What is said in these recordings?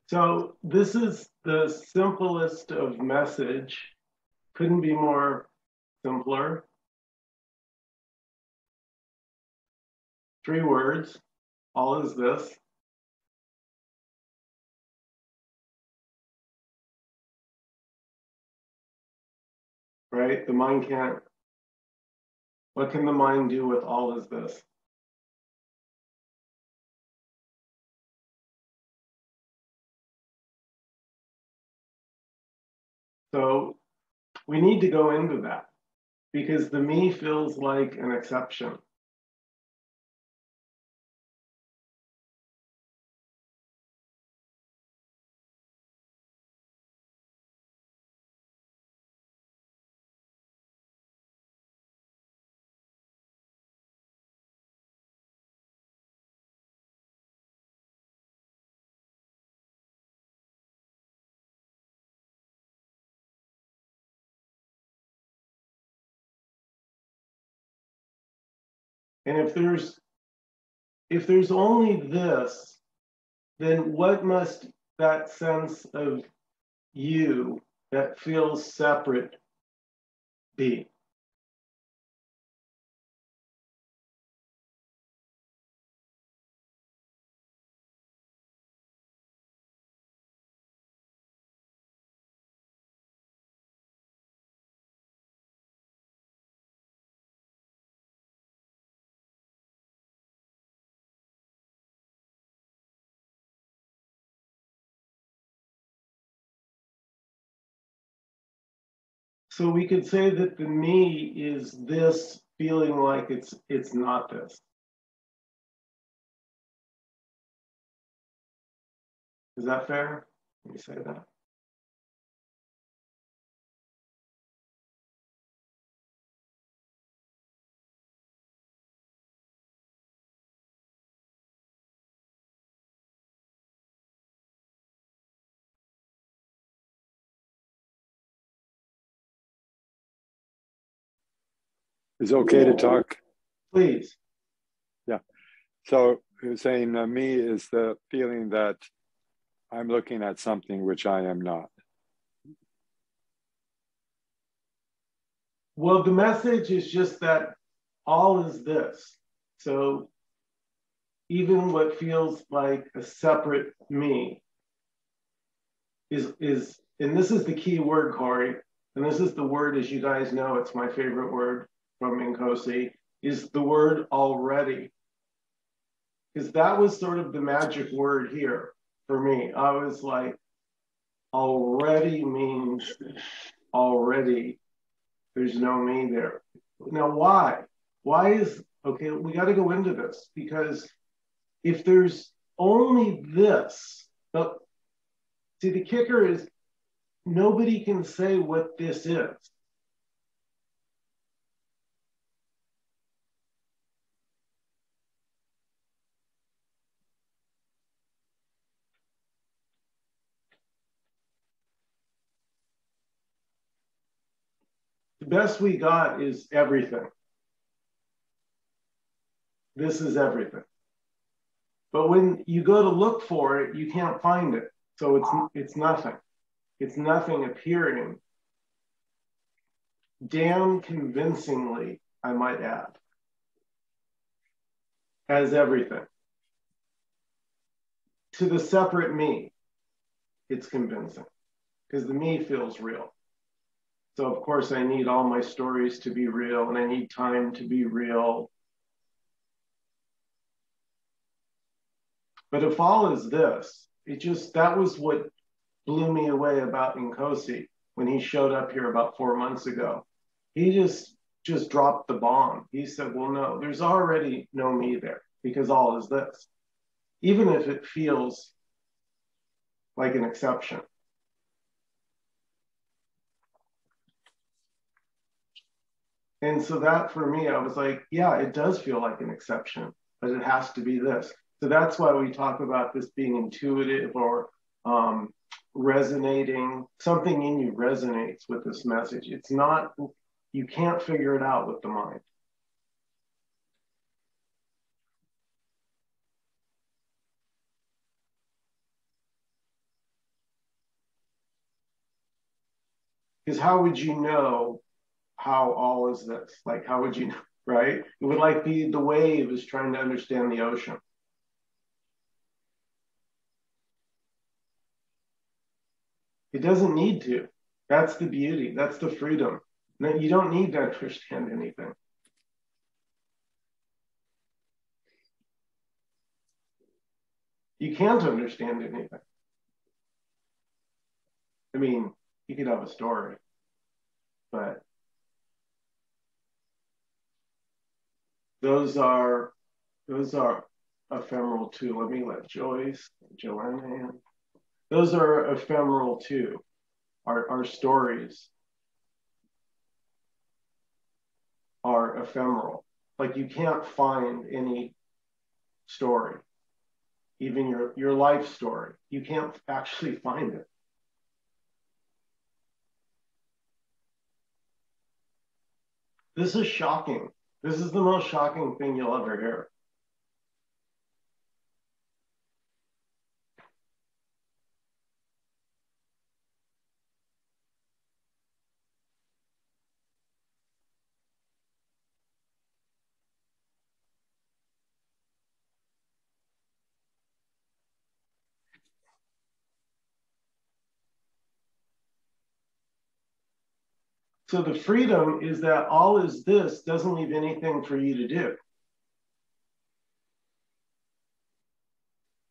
So this is the simplest of message. Couldn't be more simpler. 3 words. All is this. Right? The mind can't. What can the mind do with all is this? So we need to go into that because the me feels like an exception. And if there's only this, then what must that sense of you that feels separate be? So we could say that the me is this feeling like it's not this. Is that fair? Let me say that. Is it okay to talk? Please. Yeah. So you're saying me is the feeling that I'm looking at something which I am not. Well, the message is just that all is this. So even what feels like a separate me is, and this is the key word, Corey, and this is the word, as you guys know, it's my favorite word from Nkosi, is the word already. Because that was sort of the magic word here for me. I was like, already means already there's no me there. Now, why? Why is, okay, we got to go into this because if there's only this, but see, the kicker is nobody can say what this is. The best we got is everything. This is everything. But when you go to look for it, you can't find it. So it's nothing. It's nothing appearing. Damn convincingly, I might add, as everything. To the separate me, it's convincing because the me feels real. So of course I need all my stories to be real and I need time to be real. But if all is this, that was what blew me away about Nkosi when he showed up here about 4 months ago. He just dropped the bomb. He said, well, no, there's already no me there because all is this, even if it feels like an exception. And so that for me, I was like, yeah, it does feel like an exception, but it has to be this. So that's why we talk about this being intuitive or resonating. Something in you resonates with this message. It's not, you can't figure it out with the mind. Because how would you know how all is this? Like, how would you know, right? It would like be the wave is trying to understand the ocean. It doesn't need to. That's the beauty. That's the freedom. No, you don't need to understand anything. You can't understand anything. I mean, you could have a story, but those are ephemeral too. Let me let Joanna in. Those are ephemeral too. Our stories are ephemeral. Like you can't find any story, even your life story. You can't actually find it. This is shocking. This is the most shocking thing you'll ever hear. So the freedom is that all is this doesn't leave anything for you to do.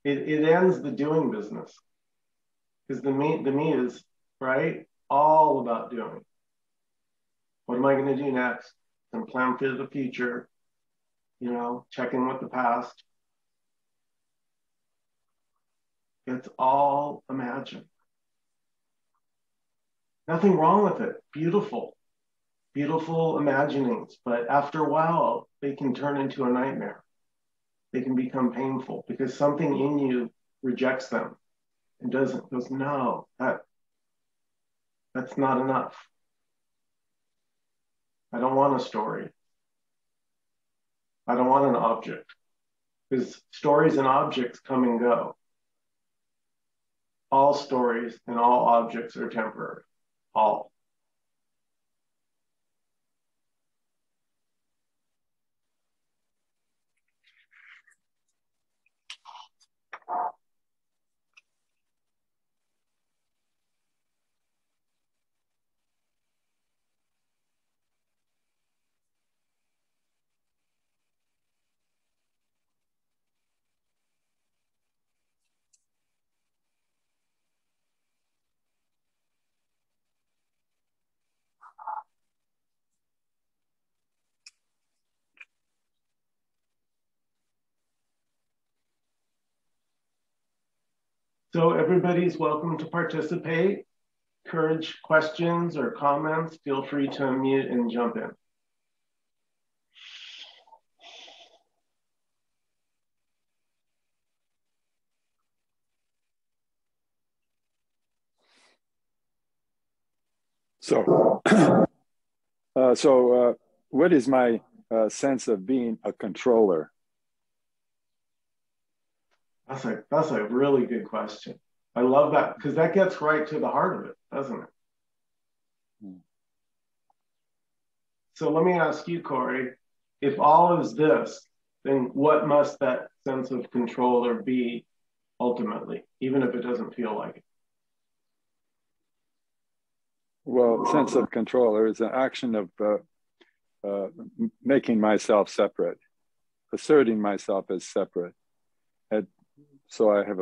It ends the doing business. Because the me is, right, all about doing. What am I going to do next? And plan for the future, checking with the past. It's all imagined. Nothing wrong with it. Beautiful, beautiful imaginings. But after a while, they can turn into a nightmare. They can become painful because something in you rejects them and goes, no, that's not enough. I don't want a story. I don't want an object. Because stories and objects come and go. All stories and all objects are temporary. All. So everybody's welcome to participate. Encourage questions or comments. Feel free to unmute and jump in. So, what is my sense of being a controller? That's a really good question. I love that because that gets right to the heart of it, doesn't it? So let me ask you, Corey, if all is this, then what must that sense of controller be ultimately, even if it doesn't feel like it? Well, sense of controller is an action of making myself separate, asserting myself as separate. So I have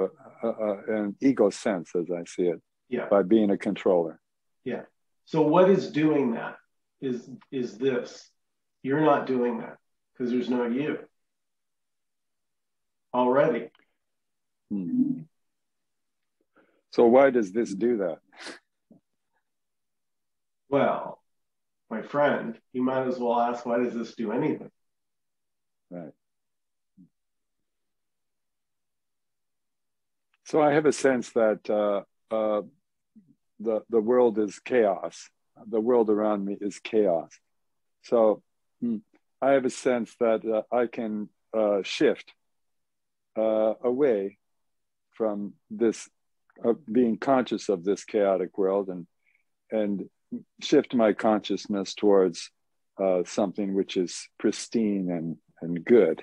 an ego sense, as I see it, by being a controller. Yeah. So what is doing that is this. You're not doing that because there's no you already. Hmm. So why does this do that? Well, my friend, you might as well ask, why does this do anything? Right. So I have a sense that the world is chaos. The world around me is chaos. So I have a sense that I can shift away from this, being conscious of this chaotic world and shift my consciousness towards something which is pristine and good.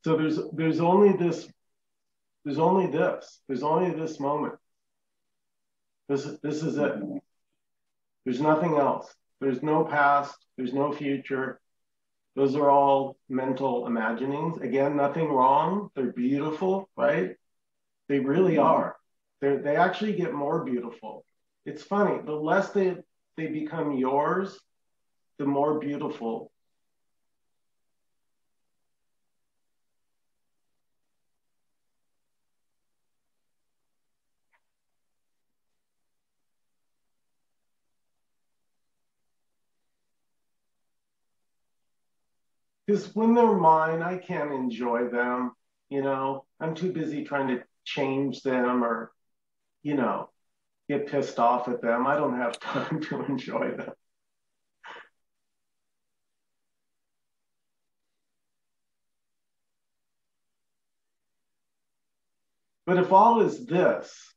So there's only this moment. This is it. There's nothing else. There's no past, there's no future. Those are all mental imaginings. Again, nothing wrong. They're beautiful, right? They really are. They actually get more beautiful. It's funny. The less they become yours, the more beautiful. Because when they're mine, I can't enjoy them. I'm too busy trying to change them or, you know, get pissed off at them. I don't have time to enjoy them. But if all is this,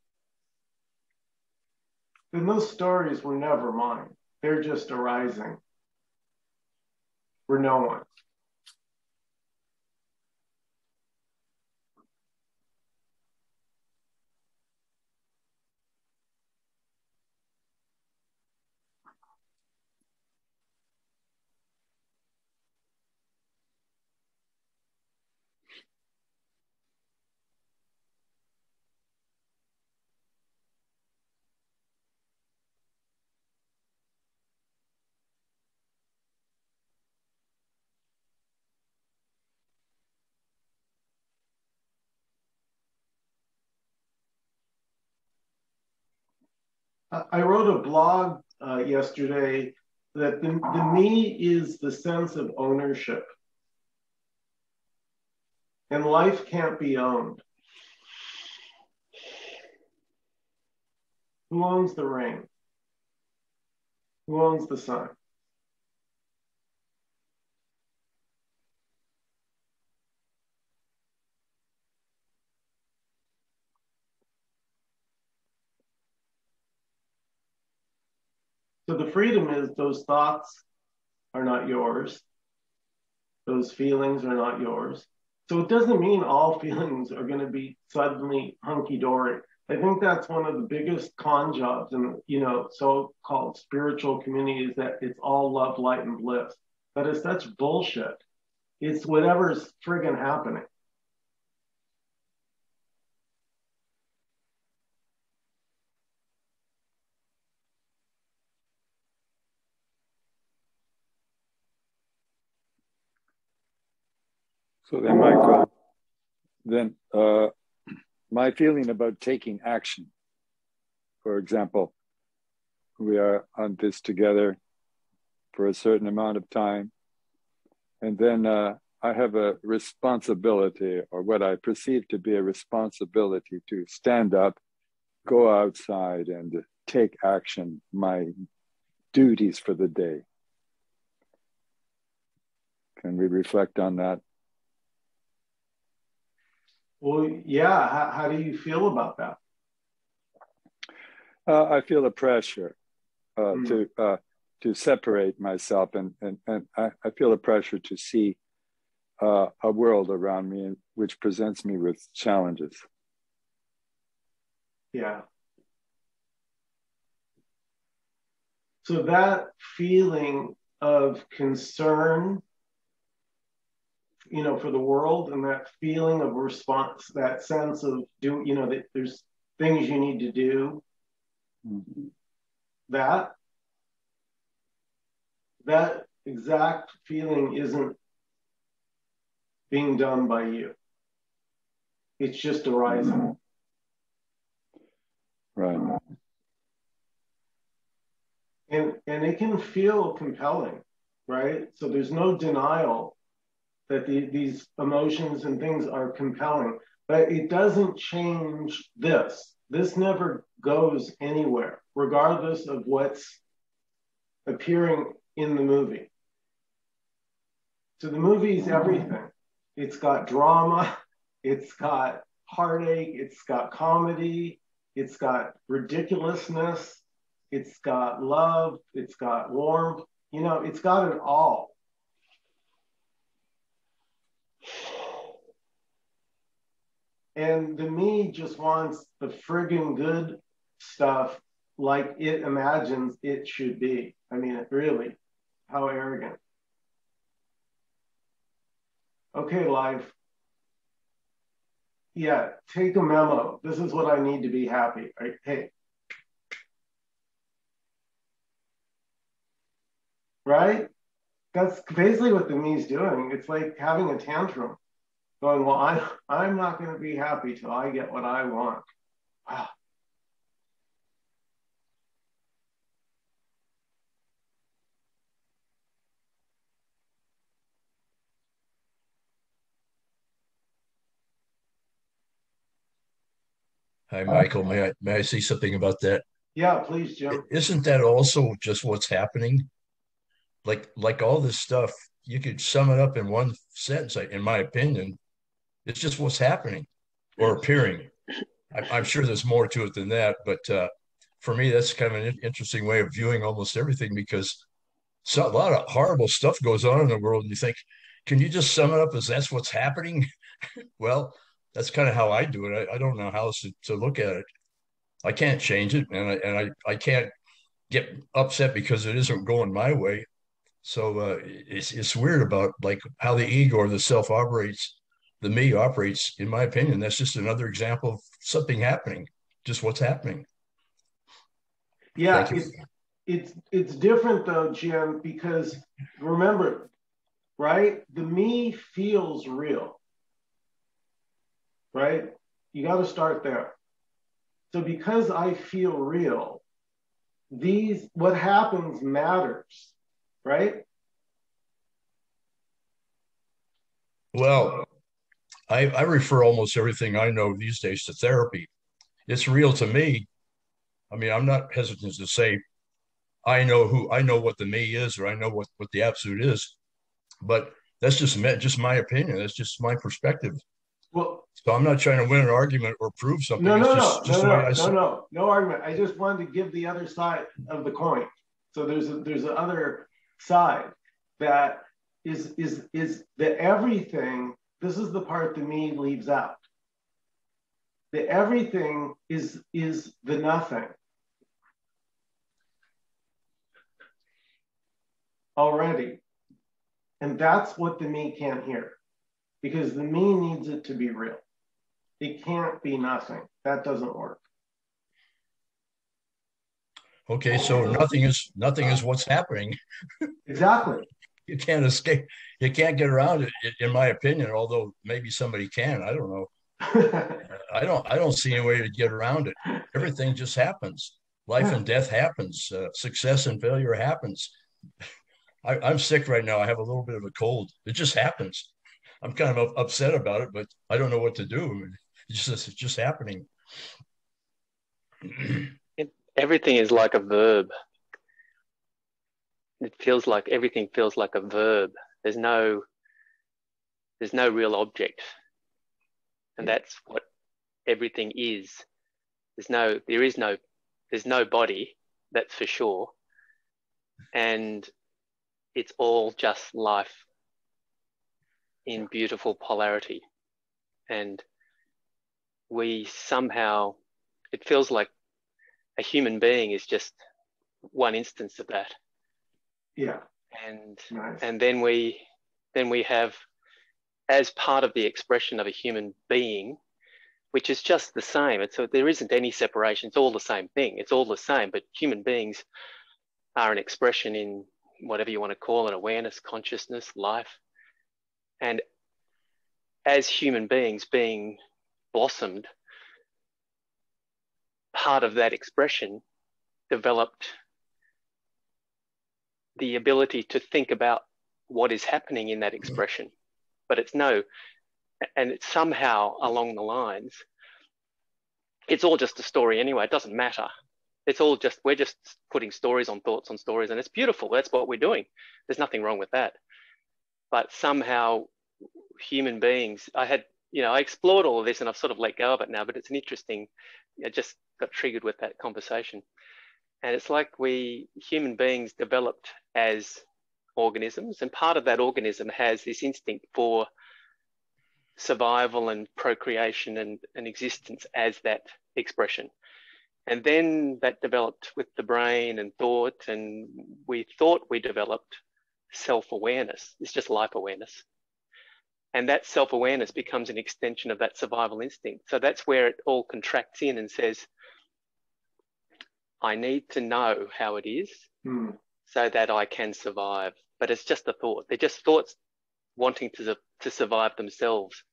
then those stories were never mine. They're just arising for no one. I wrote a blog yesterday that the me is the sense of ownership. And life can't be owned. Who owns the rain? Who owns the sun? So the freedom is those thoughts are not yours. Those feelings are not yours. So it doesn't mean all feelings are going to be suddenly hunky-dory. I think that's one of the biggest con jobs in, so-called spiritual communities, that it's all love, light, and bliss. That is such bullshit. It's whatever's friggin' happening. So then, Michael, my feeling about taking action, for example, we are on this together for a certain amount of time, and then I have a responsibility, or what I perceive to be a responsibility, to stand up, go outside, and take action, my duties for the day. Can we reflect on that? Well, yeah. How do you feel about that? I feel a pressure to separate myself, and I feel a pressure to see a world around me which presents me with challenges. Yeah. So that feeling of concern, for the world, and that feeling of response, that sense of that there's things you need to do, mm-hmm. that exact feeling isn't being done by you. It's just arising. Right. And it can feel compelling, right? So there's no denial that these emotions and things are compelling, but it doesn't change this. This never goes anywhere, regardless of what's appearing in the movie. So the movie is everything. It's got drama, it's got heartache, it's got comedy, it's got ridiculousness, it's got love, it's got warmth, you know, it's got it all. And the me just wants the friggin' good stuff like it imagines it should be. I mean, it really, how arrogant. Okay, life. Yeah, take a memo. This is what I need to be happy. Right? Hey. Right? That's basically what the me's doing. It's like having a tantrum, going, well, I'm not going to be happy till I get what I want. Wow. Hi, Michael. May I say something about that? Yeah, please, Jim. Isn't that also just what's happening? Like all this stuff, you could sum it up in one sentence, in my opinion. It's just what's happening or appearing. I'm sure there's more to it than that, but for me, that's kind of an interesting way of viewing almost everything, because a lot of horrible stuff goes on in the world, and you think, can you just sum it up as that's what's happening? Well, that's kind of how I do it. I don't know how else to look at it. I can't change it, and I can't get upset because it isn't going my way. So it's weird about like how the ego or the self operates, the me operates. In my opinion, that's just another example of something happening, just what's happening. Yeah, it's different though, Jim, because remember, right? The me feels real, right? You got to start there. So because I feel real, what happens matters, right? Well, I refer almost everything I know these days to therapy. It's real to me. I mean, I'm not hesitant to say I know what the me is, or I know what the absolute is, but that's just my opinion. That's just my perspective. Well, so I'm not trying to win an argument or prove something. no, It's no, just no, just no, the way no, I see no, it. no argument. I just wanted to give the other side of the coin. So there's the other side that is the everything. This is the part the me leaves out. The everything is the nothing already. And that's what the me can't hear, because the me needs it to be real. It can't be nothing. That doesn't work. Okay, so nothing is what's happening. Exactly. You can't escape. You can't get around it, in my opinion. Although maybe somebody can. I don't know. I don't see any way to get around it. Everything just happens. Life and death happens. Success and failure happens. I'm sick right now. I have a little bit of a cold. It just happens. I'm kind of upset about it, but I don't know what to do. It's just happening. Everything is like a verb. It feels like everything feels like a verb. There's no real object, and that's what everything is. There's no body, that's for sure, and it's all just life in beautiful polarity. And we somehow, it feels like a human being is just one instance of that. Yeah. And nice. And then we have, as part of the expression of a human being, which is just the same. So there isn't any separation. It's all the same thing. It's all the same. But human beings are an expression in whatever you want to call it: awareness, consciousness, life. And as human beings being blossomed, part of that expression developed the ability to think about what is happening in that expression, but it's no, and it's somehow along the lines, it's all just a story anyway. It doesn't matter. It's all just, we're just putting stories on thoughts on stories, and it's beautiful. That's what we're doing. There's nothing wrong with that. But somehow human beings, I explored all of this and I've sort of let go of it now, but it's an interesting, I just got triggered with that conversation. And it's like we human beings developed as organisms, and part of that organism has this instinct for survival and procreation and existence as that expression. And then that developed with the brain and thought, and we thought we developed self-awareness. It's just life awareness. And that self-awareness becomes an extension of that survival instinct. So that's where it all contracts in and says, I need to know how it is so that I can survive. But it's just a thought. They're just thoughts wanting to survive themselves.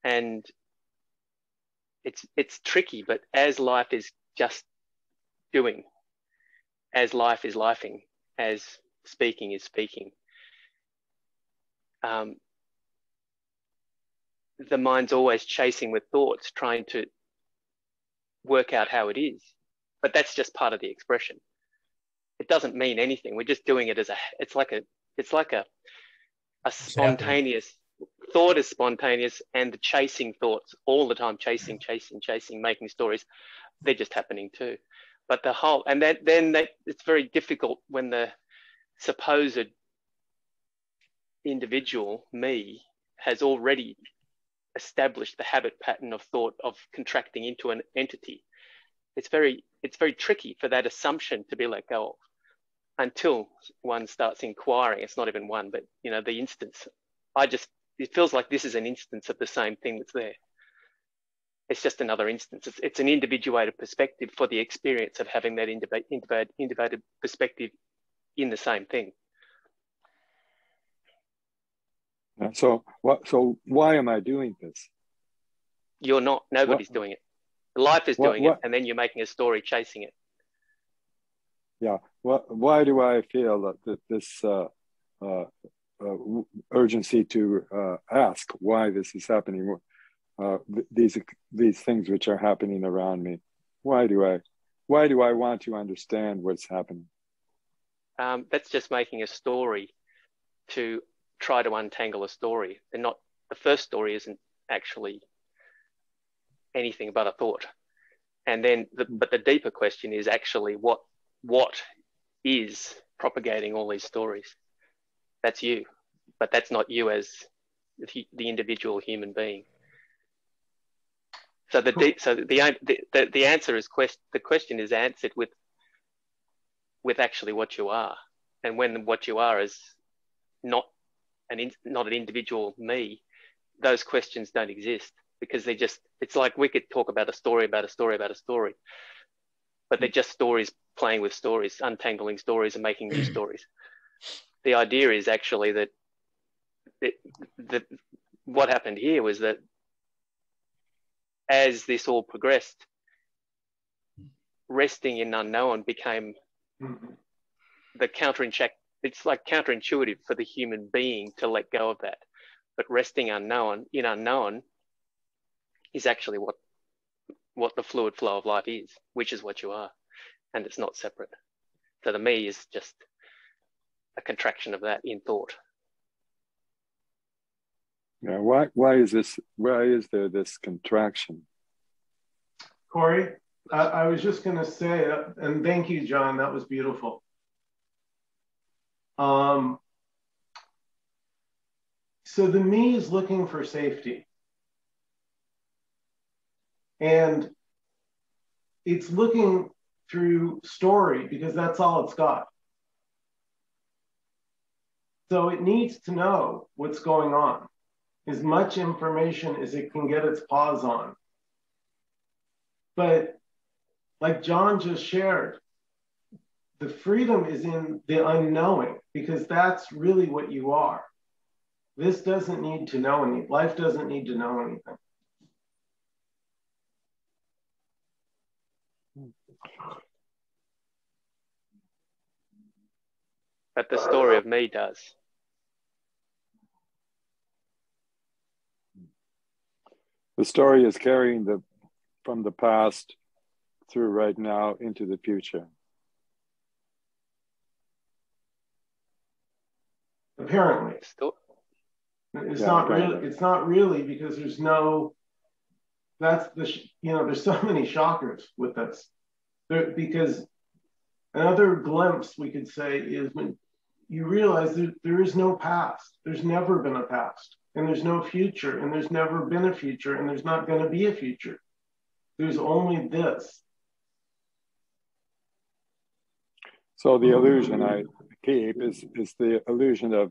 And it's tricky, but as life is just doing, as life is lifing, as speaking is speaking, the mind's always chasing with thoughts, trying to work out how it is. But that's just part of the expression. It doesn't mean anything. We're just doing it as it's like a spontaneous thought is spontaneous, and the chasing thoughts all the time, chasing, making stories, they're just happening too. But the whole, and then it's very difficult when the supposed individual, me, has already established the habit pattern of thought of contracting into an entity. It's very tricky for that assumption to be let go of until one starts inquiring. It's not even one, but the instance. It feels like this is an instance of the same thing that's there. It's just another instance. It's an individuated perspective for the experience of having that individuated perspective in the same thing. So why am I doing this? You're not. Nobody's doing it. Life is doing it, and then you're making a story chasing it. Yeah. Why do I feel that this urgency to ask why this is happening? These things which are happening around me. Why do I want to understand what's happening? That's just making a story to try to untangle a story. And not the first story isn't actually anything but a thought. And then but the deeper question is actually what is propagating all these stories? That's you, but that's not you as the individual human being. So the answer is the question is answered with actually what you are, and when what you are is not an individual me, those questions don't exist, because it's like we could talk about a story about a story about a story, but they're just stories playing with stories, untangling stories and making new stories. The idea is actually that what happened here was that as this all progressed, resting in unknown became the counterintuitive. It's like counterintuitive for the human being to let go of that. But resting in unknown is actually what the fluid flow of life is, which is what you are, and it's not separate. So the me is just a contraction of that in thought. Yeah. Why is there this contraction? Corey, I was just going to say, and thank you, John. That was beautiful. So the me is looking for safety. And it's looking through story because that's all it's got. So it needs to know what's going on, as much information as it can get its paws on. But like John just shared, the freedom is in the unknowing, because that's really what you are. This doesn't need to know anything. Life doesn't need to know anything. But the story of me does. The story is carrying from the past through right now into the future. Apparently. It's not really because there's no, there's so many shockers with this. Because another glimpse we could say is when you realize that there is no past. There's never been a past, and there's no future, and there's never been a future, and there's not going to be a future. There's only this. So the illusion I keep is the illusion of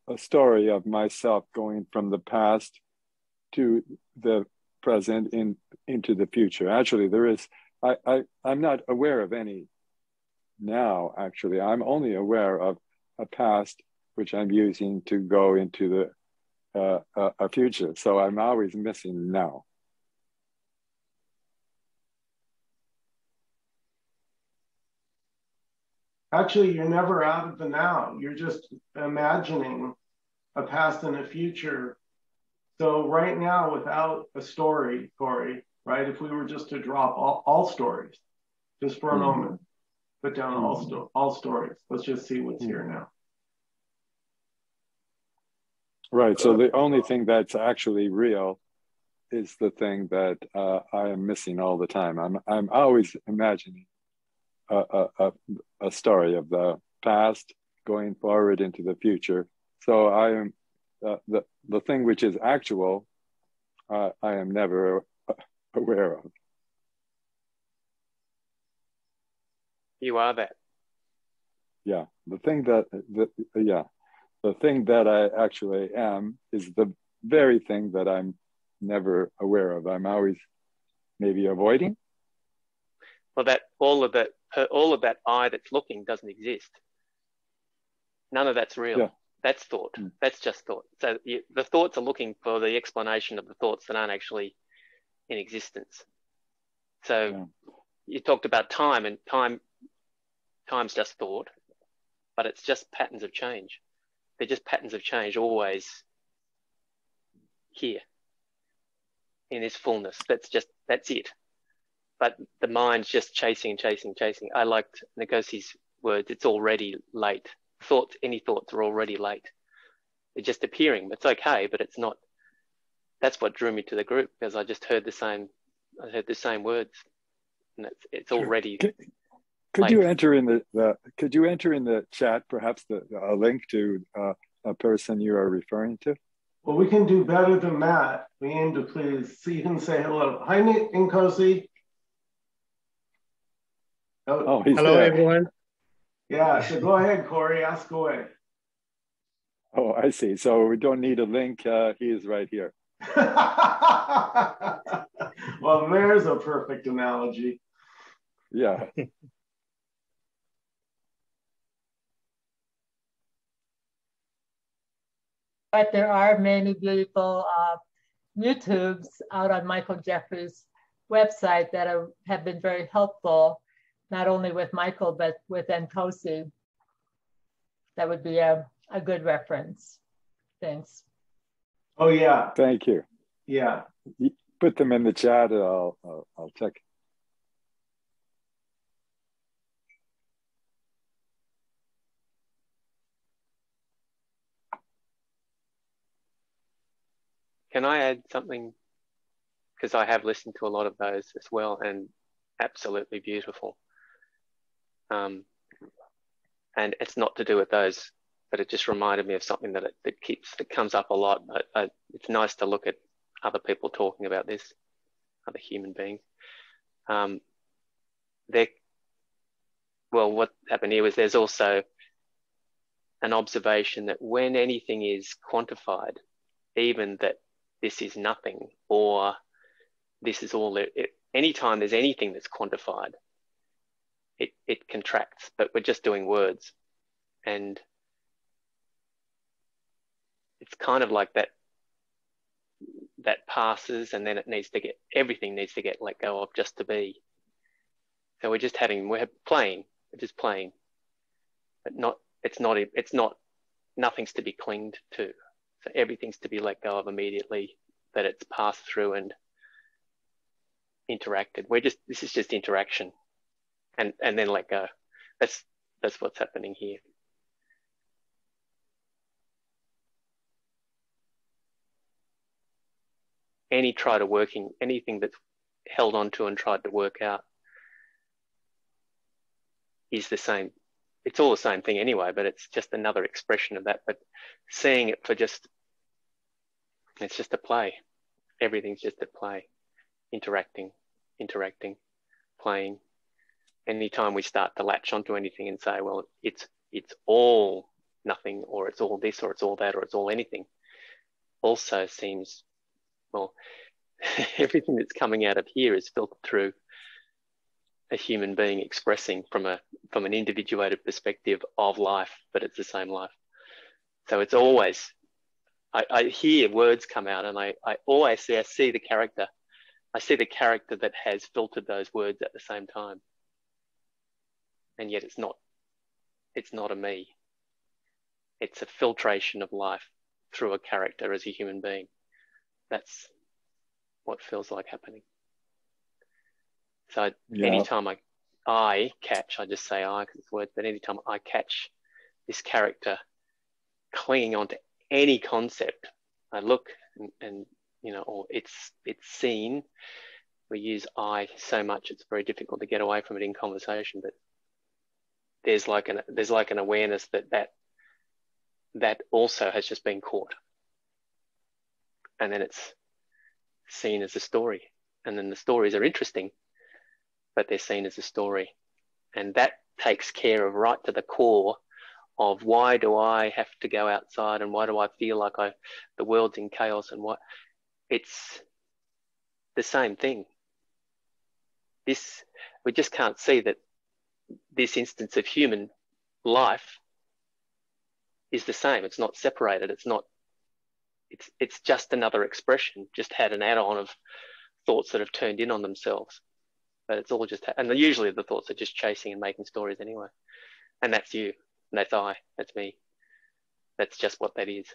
a story of myself going from the past to the present into the future. Actually, there is. I'm not aware of any now. Actually, I'm only aware of a past which I'm using to go into a future. So I'm always missing now. Actually, you're never out of the now. You're just imagining a past and a future. So right now, without a story, Corey, right? If we were just to drop all stories, just for a moment, put down all stories. Let's just see what's here now. Right. So the only thing that's actually real is the thing that I am missing all the time. I'm always imagining a story of the past going forward into the future. So I am the thing which is actual. I am never aware of. You are that. Yeah, the thing that I actually am is the very thing that I'm never aware of. I'm always maybe avoiding. Well, all of that I that's looking doesn't exist. None of that's real. Yeah. That's thought. That's just thought. So the thoughts are looking for the explanation of the thoughts that aren't actually in existence. So you talked about time, and time's just thought, but it's just patterns of change. They're just patterns of change always here in this fullness. That's it. But the mind's just chasing. I liked Ngosi's words. It's already late. Any thoughts are already late. They're just appearing. It's okay, but it's not. That's what drew me to the group, because I just heard the same words, and it's already. Could you enter in the chat perhaps a link to a person you are referring to? Well, we can do better than that. We aim to please. So you can say hello. Hi, Nkosi. Hello, there. Everyone. Yeah, so go ahead, Corey, ask away. Oh, I see. So we don't need a link. He is right here. Well, there's a perfect analogy. Yeah. But there are many beautiful YouTubes out on Michael Jeffries' website that have been very helpful, not only with Michael, but with Nkosi. That would be a good reference. Thanks. Oh, yeah. Thank you. Yeah. Put them in the chat. I'll check. Can I add something? Because I have listened to a lot of those as well, and absolutely beautiful. And it's not to do with those, but it just reminded me of something that comes up a lot. It's nice to look at other people talking about this, other human beings. What happened here was there's also an observation that when anything is quantified, even that this is nothing or this is all, anytime there's anything that's quantified, it contracts, but we're just doing words. And it's kind of like that passes, and then everything needs to get let go of just to be. So we're just playing, but nothing's to be clinged to. So everything's to be let go of immediately, that it's passed through and interacted. This is just interaction, and then let go. That's what's happening here. Anything that's held onto and tried to work out is the same. It's all the same thing anyway, but it's just another expression of that. But seeing it for it's just a play. Everything's just a play, interacting, playing. Anytime we start to latch onto anything and say, well, it's all nothing, or it's all this, or it's all that, or it's all anything, also seems, well, everything that's coming out of here is filtered through a human being expressing from an individuated perspective of life, but it's the same life. So it's always, I hear words come out, and I always see the character. I see the character that has filtered those words at the same time. And yet it's not a me. It's a filtration of life through a character as a human being. That's what feels like happening. So anytime I catch, I just say I because it's words, but anytime I catch this character clinging onto any concept, I look and or it's seen. We use I so much, it's very difficult to get away from it in conversation, but there's like an awareness that also has just been caught. And then it's seen as a story. And then the stories are interesting, but they're seen as a story. And that takes care of right to the core of why do I have to go outside, and why do I feel like the world's in chaos, and what it's the same thing. We just can't see that this instance of human life is the same. It's not separated. It's just another expression, just had an add-on of thoughts that have turned in on themselves. But it's all just, and usually the thoughts are just chasing and making stories anyway. And that's you, and that's I, that's me. That's just what that is.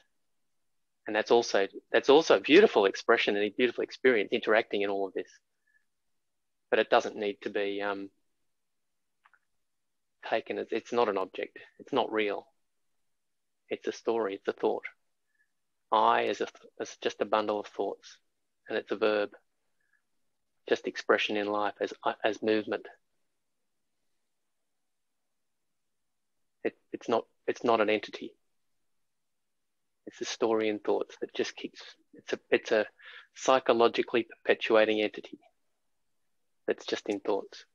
And that's also a beautiful expression and a beautiful experience interacting in all of this. But it doesn't need to be taken as, it's not an object. It's not real. It's a story. It's a thought. I is just a bundle of thoughts, and it's a verb. Just expression in life as movement. It's not an entity. It's a story in thoughts that just keeps. It's a psychologically perpetuating entity that's just in thoughts.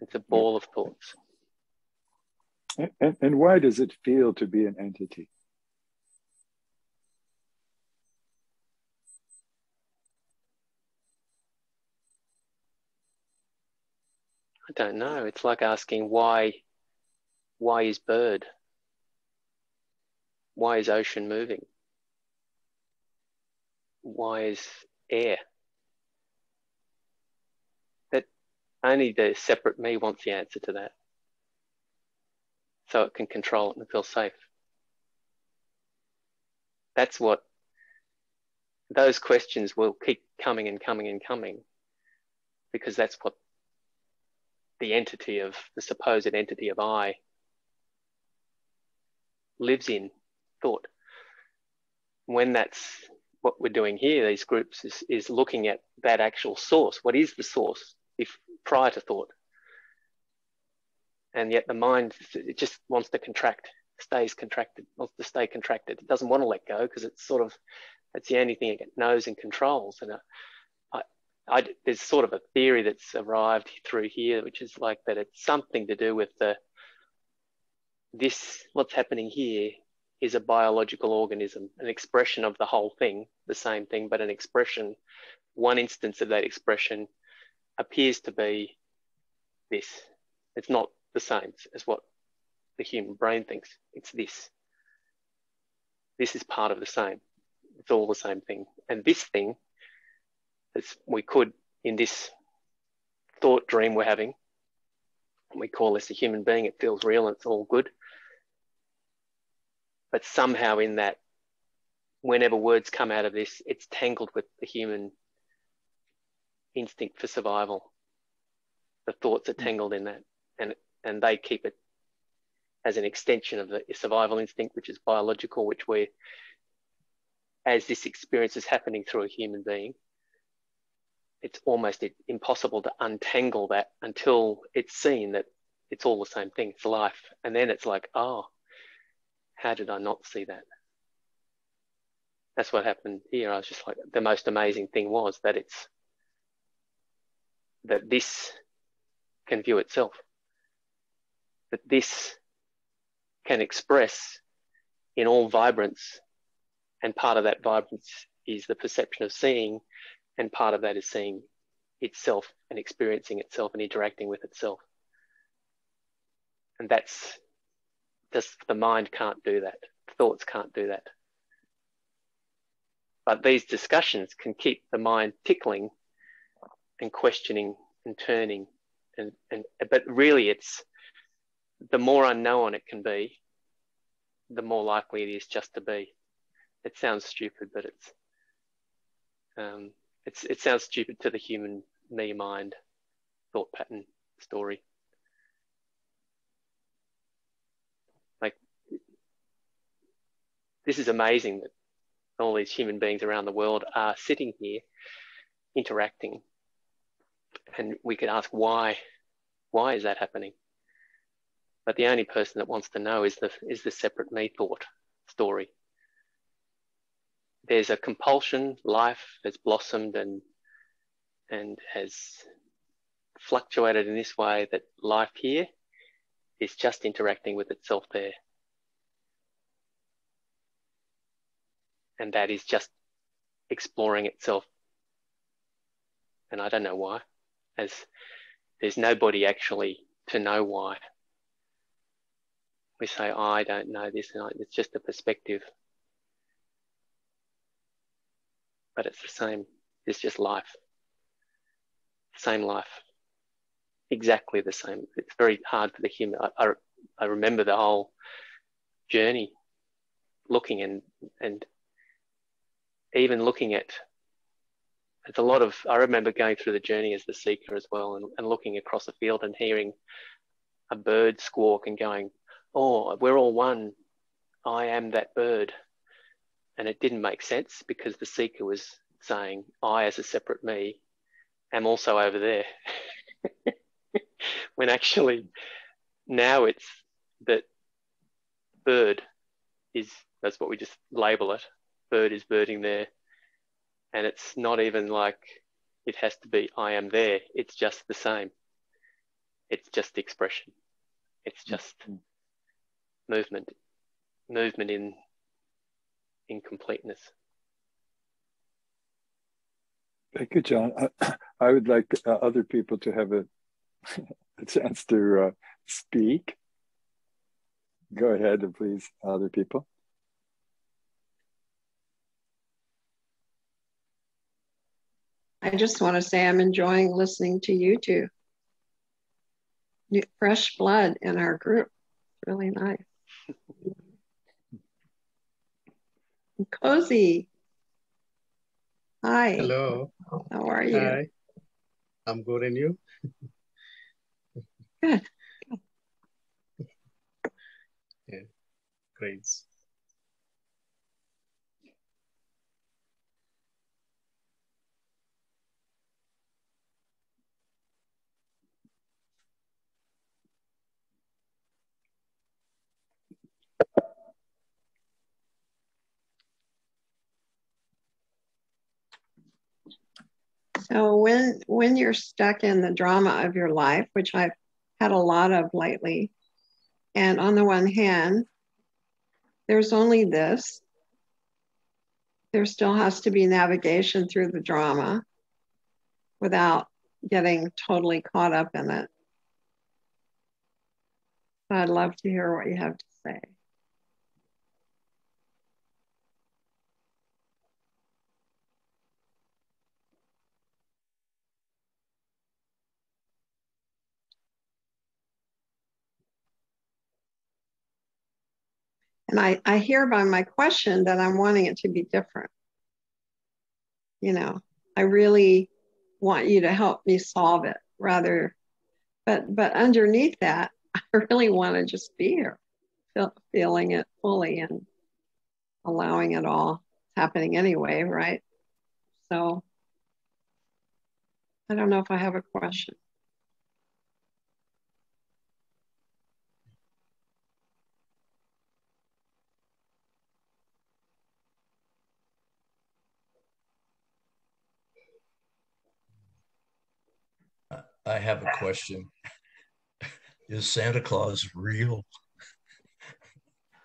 It's a ball of thoughts. And why does it feel to be an entity? I don't know. It's like asking why is bird? Why is ocean moving? Why is air? That only the separate me wants the answer to that. So it can control it and feel safe. That's what those questions will keep coming and coming and coming, because that's what the supposed entity of I lives in thought. When that's what we're doing here, these groups is looking at that actual source. What is the source prior to thought? And yet the mind, it just wants to contract, stays contracted, wants to stay contracted. It doesn't want to let go because it's the only thing it knows and controls. And there's sort of a theory that's arrived through here, which is like that it's something to do with what's happening here is a biological organism, an expression of the whole thing, the same thing, but an expression, one instance of that expression appears to be this. It's not the same as what the human brain thinks. It's this. This is part of the same. It's all the same thing. And this thing, we could, in this thought dream we're having, we call this a human being, it feels real and it's all good. But somehow in that, whenever words come out of this, it's tangled with the human instinct for survival. The thoughts are tangled in that, and they keep it as an extension of the survival instinct, which is biological, which we're, as this experience is happening through a human being, it's almost impossible to untangle that until it's seen that it's all the same thing, it's life. And then it's like, oh, how did I not see that? That's what happened here. I was just like, the most amazing thing was that that this can view itself, that this can express in all vibrance, and part of that vibrance is the perception of seeing, and part of that is seeing itself and experiencing itself and interacting with itself. And that's just, the mind can't do that. Thoughts can't do that. But these discussions can keep the mind tickling and questioning and turning. But really it's, the more unknown it can be, the more likely it is just to be. It sounds stupid, but it sounds stupid to the human me mind thought pattern story. Like, this is amazing that all these human beings around the world are sitting here interacting, and we could ask why is that happening? But the only person that wants to know is the separate me thought story. There's a compulsion. Life has blossomed and has fluctuated in this way, that life here is just interacting with itself there. And that is just exploring itself. And I don't know why, as there's nobody actually to know why. We say, oh, I don't know this, and it's just a perspective. But it's the same. It's just life. Same life. Exactly the same. It's very hard for the human. I remember the whole journey, looking and even looking at, it's a lot of, I remember going through the journey as the seeker as well, and looking across a field and hearing a bird squawk and going, oh, we're all one. I am that bird. And it didn't make sense, because the seeker was saying, I as a separate me am also over there. When actually now it's that bird is, that's what we just label it. Bird is birding there. And it's not even like it has to be I am there. It's just the same. It's just expression. It's just movement in completeness. Thank you, John. I would like other people to have a chance to speak. Go ahead, please, other people. I just want to say I'm enjoying listening to you two. Fresh blood in our group. Really nice. Cozy. Hi. Hello. How are you? Hi. I'm good, and you? Good. Yeah, great. So when you're stuck in the drama of your life, which I've had a lot of lately, and on the one hand, there's only this, there still has to be navigation through the drama without getting totally caught up in it. But I'd love to hear what you have to say. And I hear by my question that I'm wanting it to be different. You know, I really want you to help me solve it rather, but underneath that, I really want to just be here, feeling it fully and allowing it all happening anyway, right? So I don't know if I have a question. I have a question. Is Santa Claus real?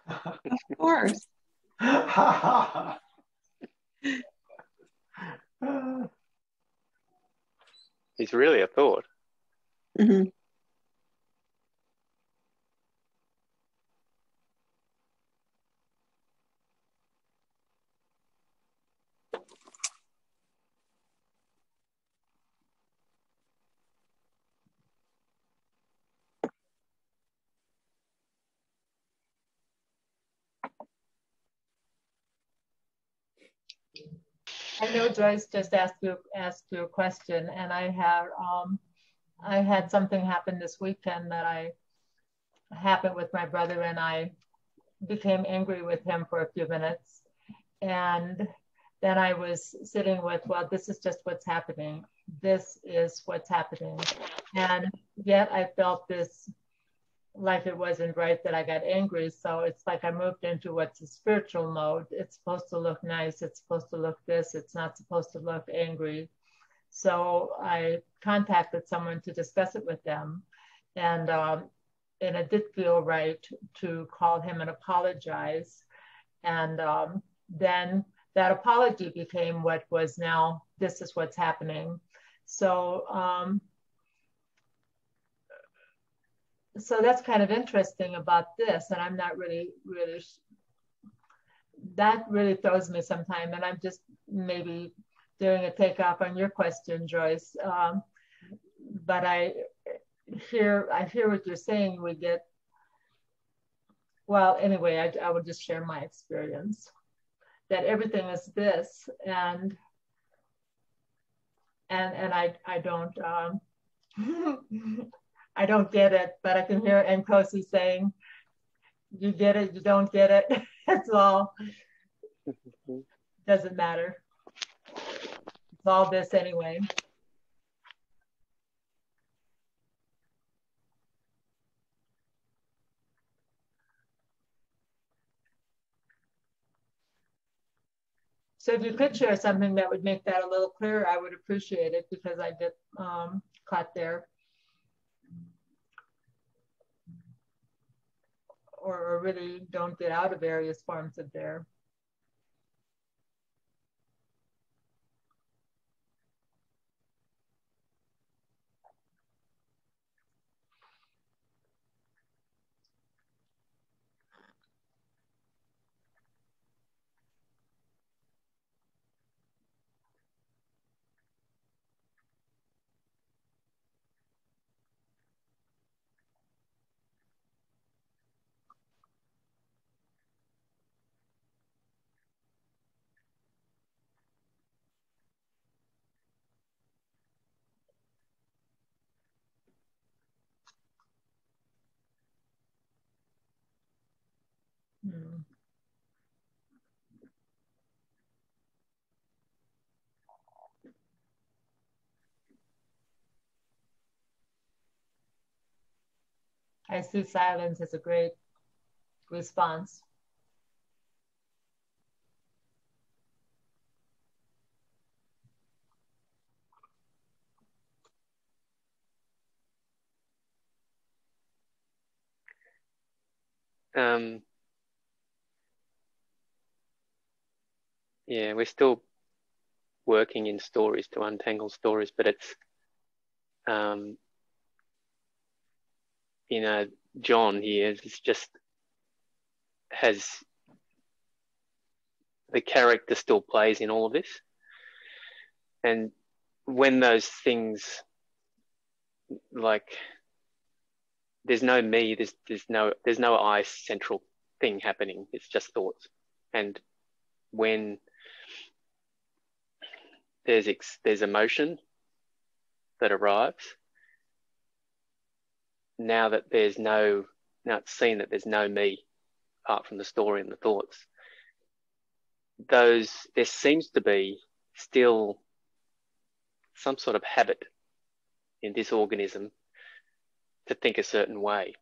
Of course. He's really a thought. Mm-hmm. I know Joyce just asked you a question, and I had something happen this weekend that happened with my brother, and I became angry with him for a few minutes, and then I was sitting with, well, this is just what's happening. This is what's happening, and yet I felt this like it wasn't right that I got angry. So it's like I moved into what's a spiritual mode. It's supposed to look nice. It's supposed to look this. It's not supposed to look angry. So I contacted someone to discuss it with them. And it did feel right to call him and apologize. And then that apology became what was now, this is what's happening. So that's kind of interesting about this, and I'm not really, that really throws me sometime, and I'm just maybe doing a takeoff on your question, Joyce. But I hear what you're saying. We get, well, anyway, I would just share my experience that everything is this, and I don't. I don't get it, but I can hear Nkosi saying, you get it, you don't get it. It's all, doesn't matter. It's all this anyway. So if you could share something that would make that a little clearer, I would appreciate it, because I get caught there. Or really don't get out of various forms of there. Hmm. I see silence as a great response. Yeah, we're still working in stories to untangle stories, but it's, you know, John here is just has the character still plays in all of this, and when those things, like, there's no me, there's no I central thing happening. It's just thoughts. And when there's emotion that arrives, now it's seen that there's no me apart from the story and the thoughts. There seems to be still some sort of habit in this organism to think a certain way.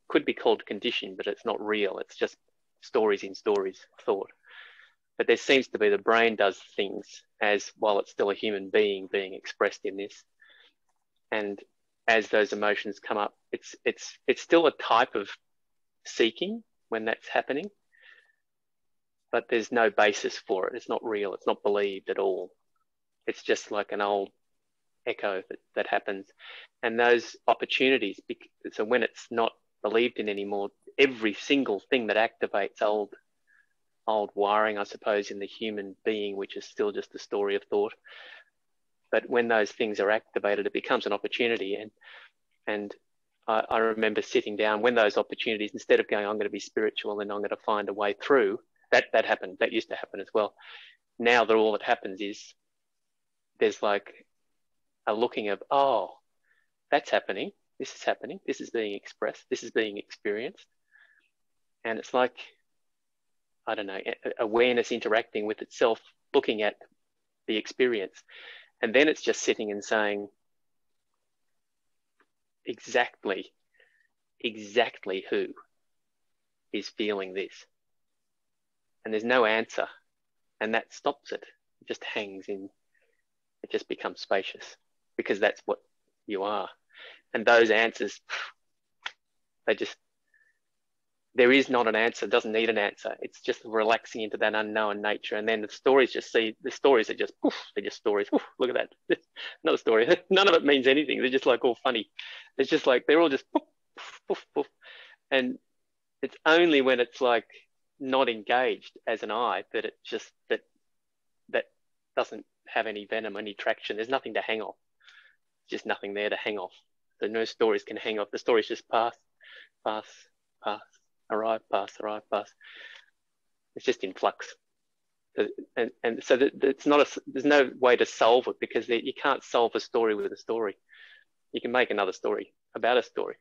Could be called conditioned, but it's not real. It's just stories in stories of thought. But there seems to be the brain does things as while it's still a human being expressed in this. And as those emotions come up, it's still a type of seeking when that's happening, but there's no basis for it. It's not real. It's not believed at all. It's just like an old echo that happens. And those opportunities, so when it's not believed in anymore, every single thing that activates old wiring, I suppose, in the human being, which is still just a story of thought. But when those things are activated, it becomes an opportunity. And I remember sitting down when those opportunities, instead of going, I'm going to be spiritual and I'm going to find a way through, that happened. That used to happen as well. Now all that happens is there's like a looking of, oh, that's happening. This is happening. This is being expressed. This is being experienced. And it's like, I don't know, awareness interacting with itself, looking at the experience. And then it's just sitting and saying, exactly who is feeling this? And there's no answer. And that stops it. It just hangs in. It just becomes spacious because that's what you are. And those answers, there is not an answer, doesn't need an answer. It's just relaxing into that unknown nature. And then the stories are just, poof, they're just stories. Oof, look at that. Another story. None of it means anything. They're just like all funny. It's just like, they're all just poof, poof, poof. And it's only when it's like not engaged as an I that it just, that doesn't have any venom, any traction. There's nothing to hang off. Just nothing there to hang off. So no stories can hang off. The stories just pass, arrive, pass. It's just in flux. And so it's not there's no way to solve it because you can't solve a story with a story. You can make another story about a story.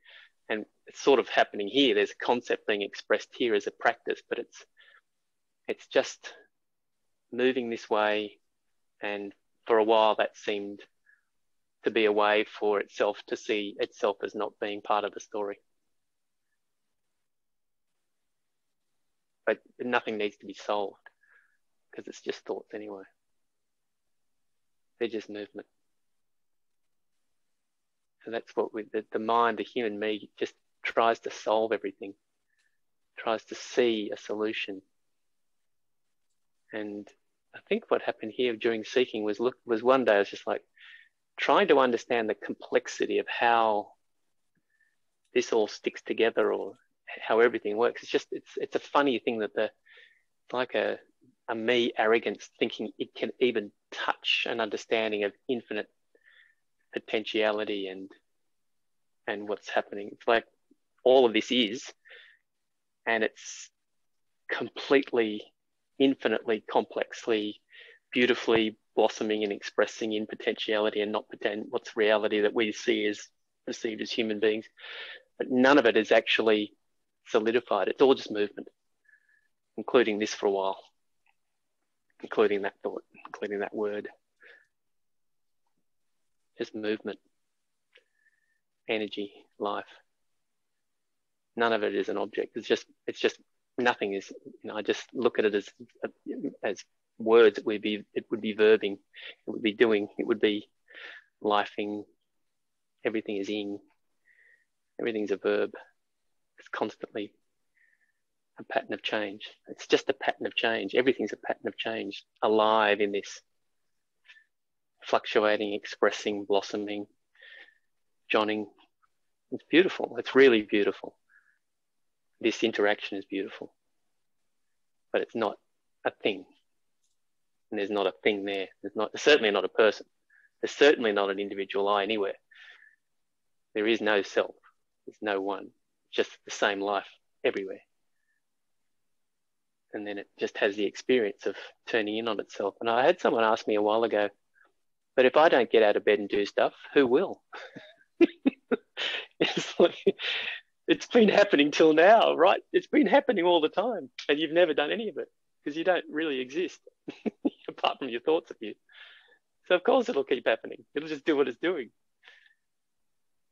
And it's sort of happening here. There's a concept being expressed here as a practice, but it's just moving this way. And for a while that seemed to be a way for itself to see itself as not being part of the story. But nothing needs to be solved because it's just thoughts anyway. They're just movement. And that's what the mind, the human me, just tries to solve everything, tries to see a solution. And I think what happened here during seeking was one day I was just like trying to understand the complexity of how this all sticks together or how everything works. It's a funny thing that like a me arrogance thinking it can even touch an understanding of infinite potentiality and what's happening. It's like all of this is, and it's completely, infinitely, complexly, beautifully blossoming and expressing in potentiality and not pretend what's reality that we see as perceived as human beings. But none of it is actually solidified. It's all just movement, including this for a while, including that thought, including that word. Just movement, energy, life. None of it is an object. It's just nothing is. I just look at it as words. It would be verbing. It would be doing. It would be lifing. Everything is in. Everything's a verb. It's constantly a pattern of change. It's just a pattern of change. Everything's a pattern of change, alive in this fluctuating, expressing, blossoming, joining. It's beautiful. It's really beautiful. This interaction is beautiful, but it's not a thing. And there's not a thing there. There's certainly not a person. There's certainly not an individual I anywhere. There is no self. There's no one. It's just the same life everywhere. And then it just has the experience of turning in on itself. And I had someone ask me a while ago, but if I don't get out of bed and do stuff, who will? It's like, it's been happening till now, right? It's been happening all the time, and you've never done any of it because you don't really exist apart from your thoughts of you. So of course it'll keep happening. It'll just do what it's doing.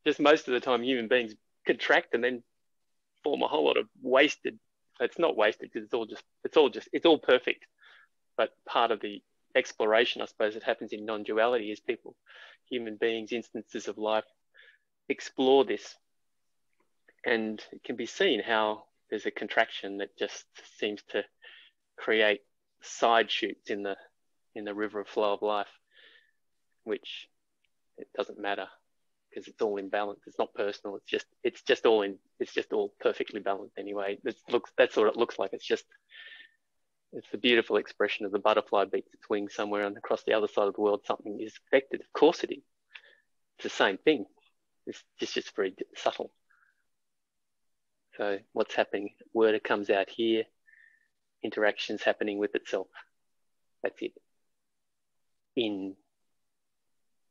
Just most of the time human beings contract and then form a whole lot of wasted. It's not wasted because it's all perfect. But part of the exploration, I suppose, that happens in non-duality is people, human beings, instances of life explore this. And it can be seen how there's a contraction that just seems to create side shoots in the river of flow of life, which it doesn't matter because it's all in balance. It's not personal. It's just all perfectly balanced anyway. That's what it looks like. It's the beautiful expression of the butterfly beats its wings somewhere and across the other side of the world something is affected. Of course it is. It's the same thing. It's just very subtle. So what's happening? Word comes out here, interactions happening with itself. That's it. In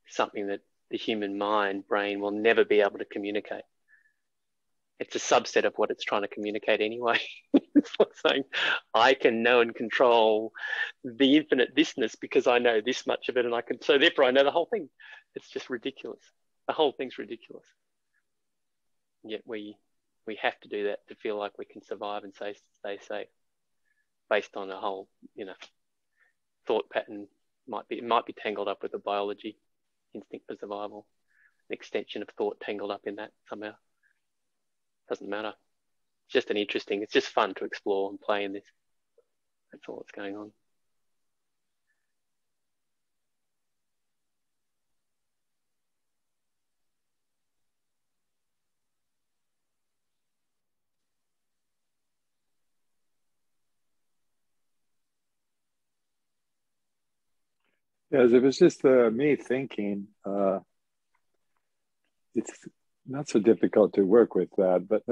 something that the human mind, brain will never be able to communicate. It's a subset of what it's trying to communicate anyway. It's like saying, I can know and control the infinite thisness because I know this much of it and so therefore I know the whole thing. It's just ridiculous. The whole thing's ridiculous. Yet we have to do that to feel like we can survive and stay safe based on a whole, thought pattern. It might be tangled up with the biology, instinct for survival, an extension of thought tangled up in that somehow. Doesn't matter. It's just fun to explore and play in this. That's all that's going on. Yes, it was just me thinking. It's not so difficult to work with that, but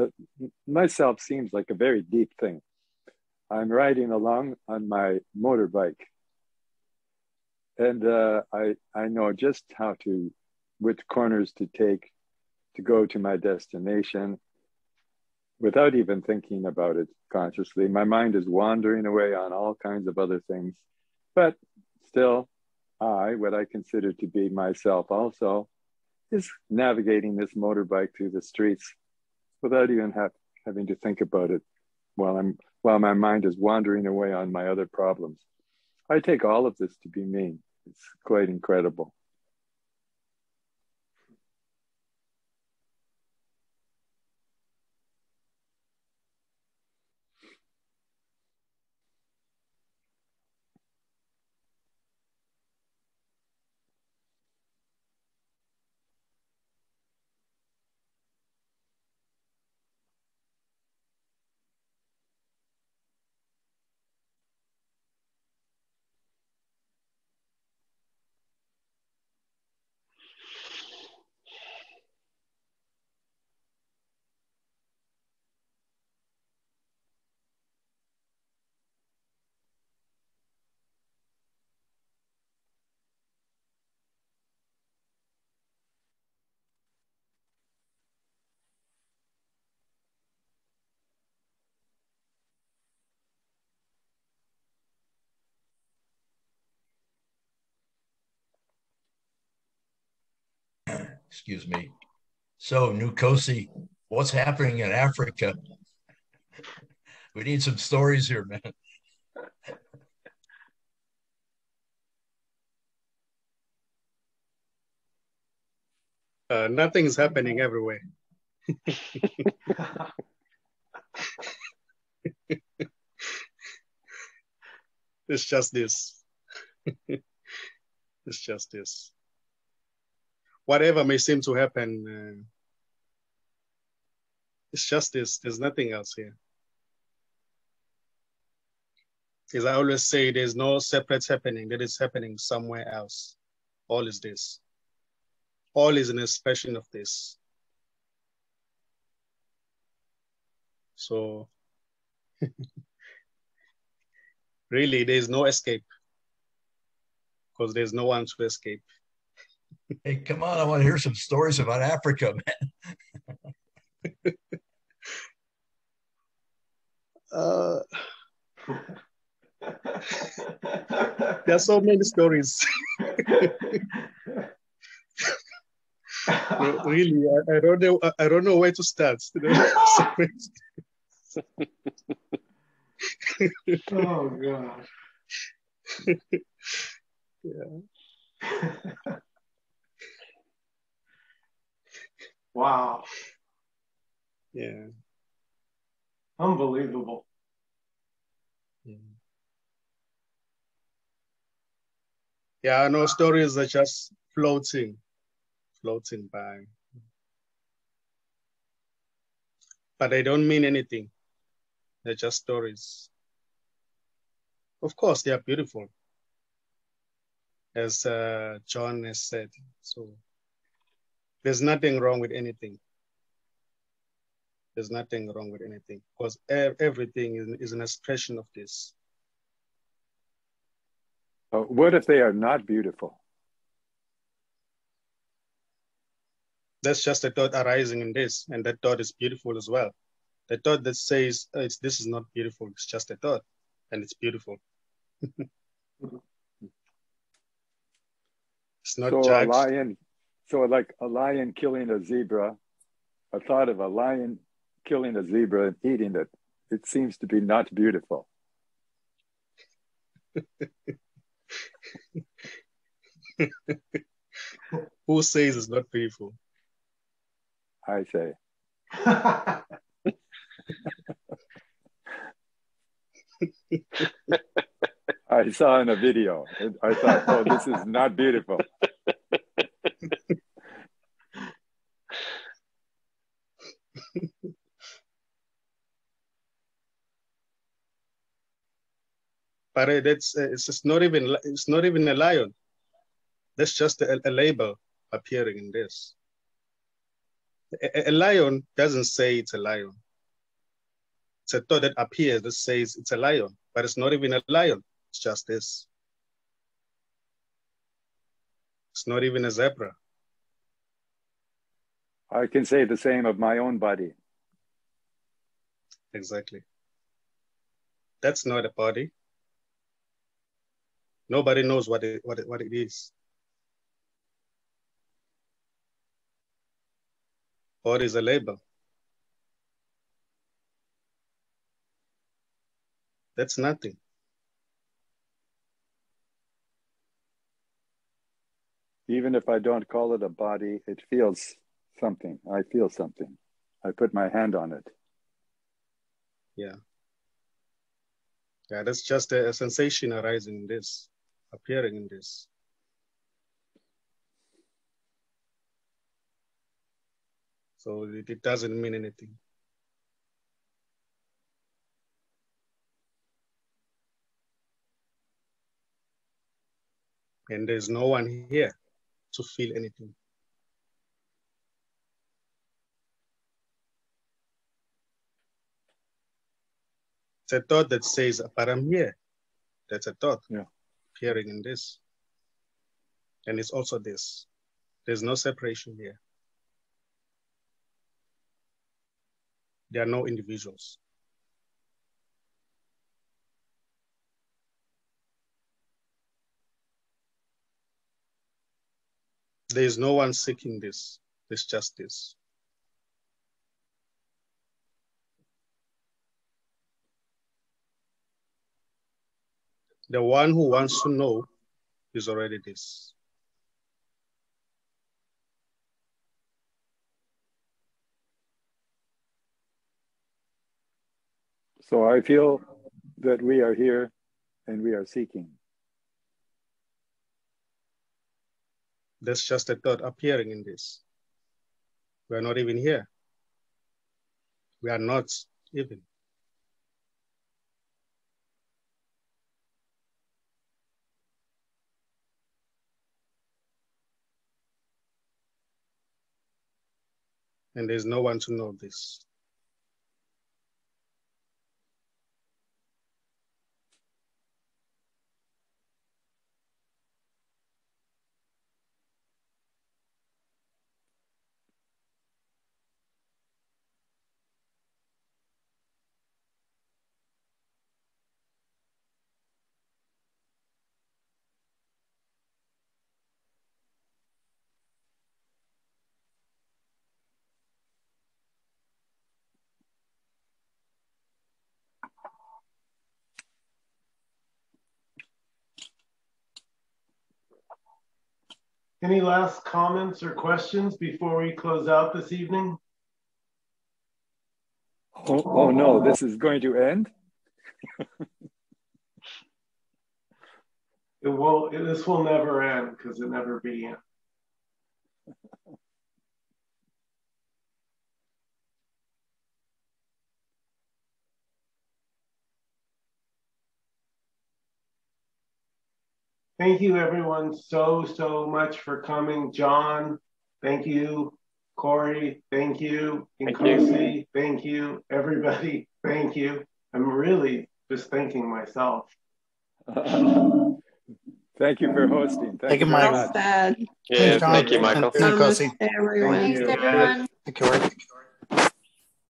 myself seems like a very deep thing. I'm riding along on my motorbike, and I know just which corners to take to go to my destination without even thinking about it consciously. My mind is wandering away on all kinds of other things, but still, what I consider to be myself also, is navigating this motorbike through the streets without even having to think about it while my mind is wandering away on my other problems. I take all of this to be me. It's quite incredible. Excuse me. So, Nkosi, what's happening in Africa? We need some stories here, man. Nothing's happening everywhere. It's just this. It's just this. Whatever may seem to happen, it's just this. There's nothing else here. As I always say, there's no separate happening that is happening somewhere else. All is this. All is an expression of this. So really, there's no escape because there's no one to escape. Hey, come on! I want to hear some stories about Africa, man. There are so many stories. Really, I don't know. I don't know where to start. Oh gosh. Yeah. Wow. Yeah. Unbelievable. Yeah, I know stories are just floating by. But they don't mean anything. They're just stories. Of course, they are beautiful, as John has said. So there's nothing wrong with anything. There's nothing wrong with anything because everything is an expression of this. What if they are not beautiful? That's just a thought arising in this, and that thought is beautiful as well. The thought that says this is not beautiful, it's just a thought, and it's beautiful. It's not So judged. like a lion killing a zebra, a thought of a lion killing a zebra and eating it, it seems to be not beautiful. Who says it's not beautiful? I say. I saw in a video, and I thought, oh, this is not beautiful. But it's not even a lion. That's just a label appearing in this. A lion doesn't say it's a lion. It's a thought that appears that says it's a lion, but it's not even a lion. It's just this. It's not even a zebra. I can say the same of my own body. Exactly. That's not a body. Nobody knows what it is. Body is a label. That's nothing. Even if I don't call it a body, it feels something. I feel something. I put my hand on it. Yeah. Yeah, that's just a sensation arising in this, appearing in this. So it doesn't mean anything. And there's no one here to feel anything. It's a thought that says, but I'm here. That's a thought appearing in this. And it's also this. There's no separation here. There are no individuals. There is no one seeking this. It's just this. The one who wants to know is already this. So I feel that we are here and we are seeking. That's just a thought appearing in this. We are not even here. We are not even. And there's no one to know this. Any last comments or questions before we close out this evening? Oh no, this is going to end? This will never end because it never began. Thank you everyone so much for coming. John, thank you. Corey, thank you. Nkosi, thank you. Everybody, thank you. I'm really just thanking myself. Thank you for hosting. Thank you, very Michael. much. Sad. Yeah, Thanks, thank you, Michael. Thank you, Nkosi. Namaste, everyone. Thanks, everyone. Thank you.